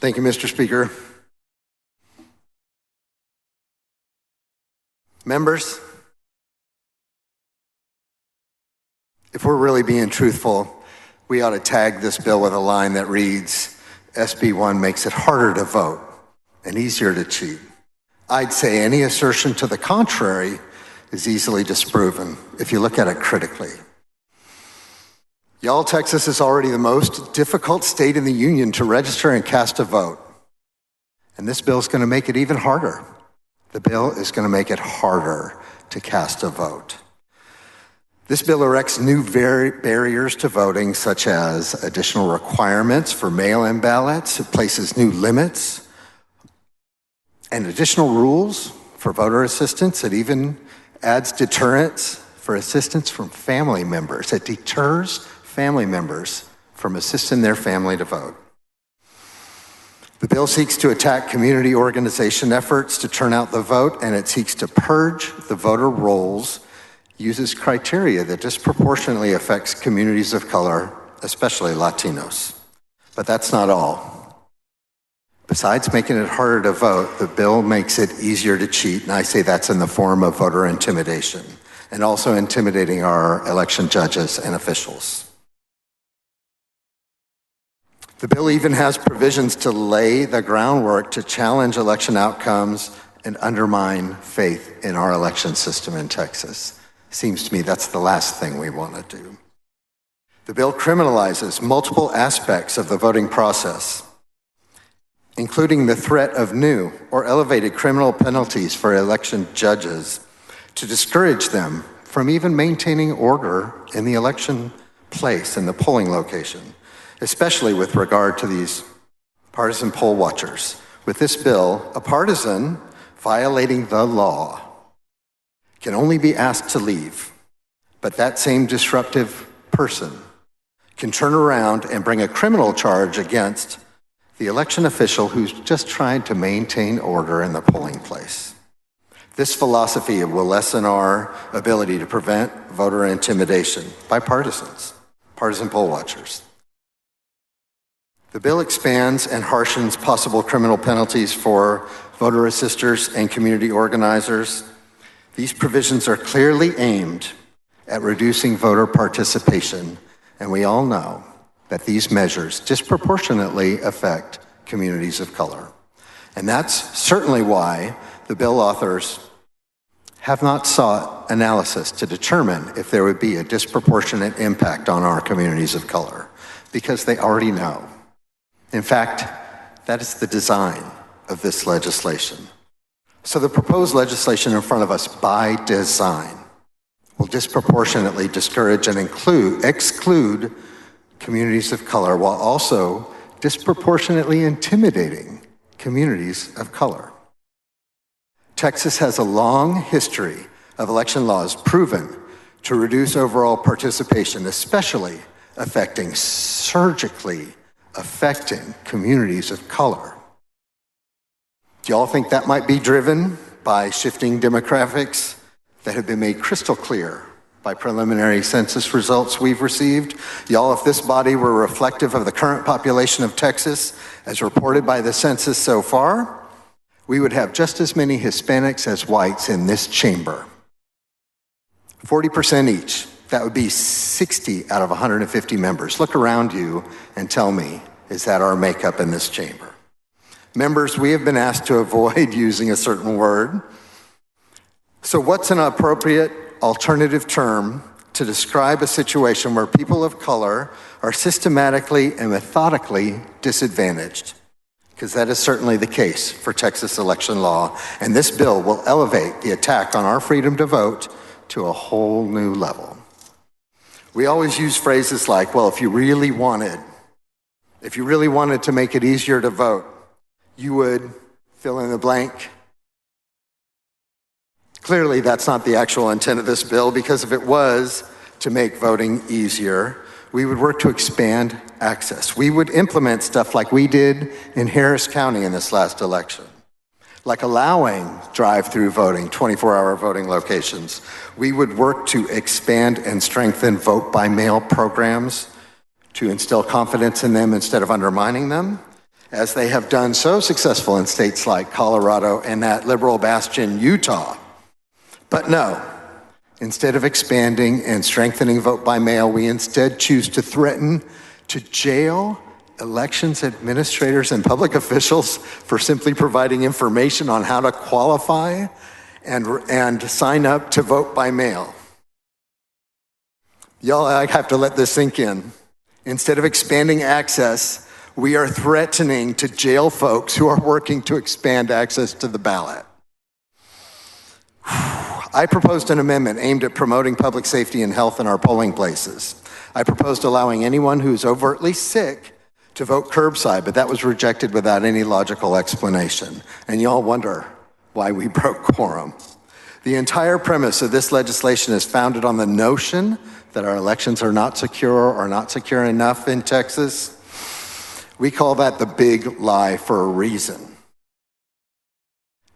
Thank you, Mr. Speaker. Members, if we're really being truthful, we ought to tag this bill with a line that reads, SB 1 makes it harder to vote and easier to cheat. I'd say any assertion to the contrary is easily disproven if you look at it critically. Y'all, Texas is already the most difficult state in the union to register and cast a vote. And this bill is going to make it even harder. The bill is going to make it harder to cast a vote. This bill erects new barriers to voting, such as additional requirements for mail-in ballots. It places new limits and additional rules for voter assistance. It even adds deterrents for assistance from family members. It deters family members from assisting their family to vote. The bill seeks to attack community organization efforts to turn out the vote, and it seeks to purge the voter rolls, uses criteria that disproportionately affects communities of color, especially Latinos. But that's not all. Besides making it harder to vote, the bill makes it easier to cheat, and I say that's in the form of voter intimidation, and also intimidating our election judges and officials. The bill even has provisions to lay the groundwork to challenge election outcomes and undermine faith in our election system in Texas. Seems to me that's the last thing we want to do. The bill criminalizes multiple aspects of the voting process, including the threat of new or elevated criminal penalties for election judges to discourage them from even maintaining order in the election place and the polling location, especially with regard to these partisan poll watchers. With this bill, a partisan violating the law can only be asked to leave, but that same disruptive person can turn around and bring a criminal charge against the election official who's just trying to maintain order in the polling place. This philosophy will lessen our ability to prevent voter intimidation by partisan poll watchers. The bill expands and harshens possible criminal penalties for voter assisters and community organizers. These provisions are clearly aimed at reducing voter participation, and we all know that these measures disproportionately affect communities of color. And that's certainly why the bill authors have not sought analysis to determine if there would be a disproportionate impact on our communities of color, because they already know. In fact, that is the design of this legislation. So the proposed legislation in front of us, by design, will disproportionately discourage and exclude communities of color, while also disproportionately intimidating communities of color. Texas has a long history of election laws proven to reduce overall participation, especially surgically affecting communities of color. Do y'all think that might be driven by shifting demographics that have been made crystal clear by preliminary census results we've received? Y'all, if this body were reflective of the current population of Texas as reported by the census so far, we would have just as many Hispanics as whites in this chamber. 40% each. That would be 60 out of 150 members. Look around you and tell me, is that our makeup in this chamber? Members, we have been asked to avoid using a certain word. So what's an appropriate alternative term to describe a situation where people of color are systematically and methodically disadvantaged? Because that is certainly the case for Texas election law, and this bill will elevate the attack on our freedom to vote to a whole new level. We always use phrases like, well, if you really wanted to make it easier to vote, you would fill in the blank. Clearly, that's not the actual intent of this bill, because if it was to make voting easier, we would work to expand access. We would implement stuff like we did in Harris County in this last election, like allowing drive-through voting, 24-hour voting locations. We would work to expand and strengthen vote-by-mail programs to instill confidence in them instead of undermining them. as they have done so successful in states like Colorado and that liberal bastion, Utah. But no, instead of expanding and strengthening vote by mail, we instead choose to threaten to jail elections administrators and public officials for simply providing information on how to qualify and sign up to vote by mail. Y'all, I have to let this sink in. Instead of expanding access, we are threatening to jail folks who are working to expand access to the ballot. I proposed an amendment aimed at promoting public safety and health in our polling places. I proposed allowing anyone who's overtly sick to vote curbside, but that was rejected without any logical explanation. And y'all wonder why we broke quorum. The entire premise of this legislation is founded on the notion that our elections are not secure or not secure enough in Texas. We call that the big lie for a reason.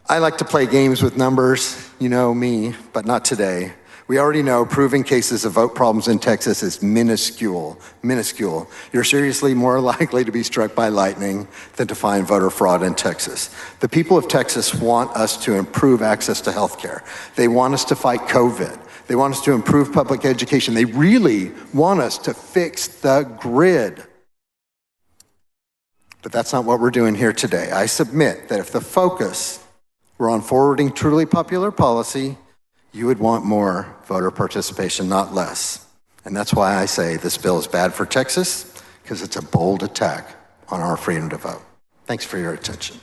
I like to play games with numbers, you know me, but not today. We already know proving cases of vote problems in Texas is minuscule. You're seriously more likely to be struck by lightning than to find voter fraud in Texas. The people of Texas want us to improve access to health care. They want us to fight COVID. They want us to improve public education. They really want us to fix the grid. But that's not what we're doing here today. I submit that if the focus were on forwarding truly popular policy, you would want more voter participation, not less. And that's why I say this bill is bad for Texas, because it's a bold attack on our freedom to vote. Thanks for your attention.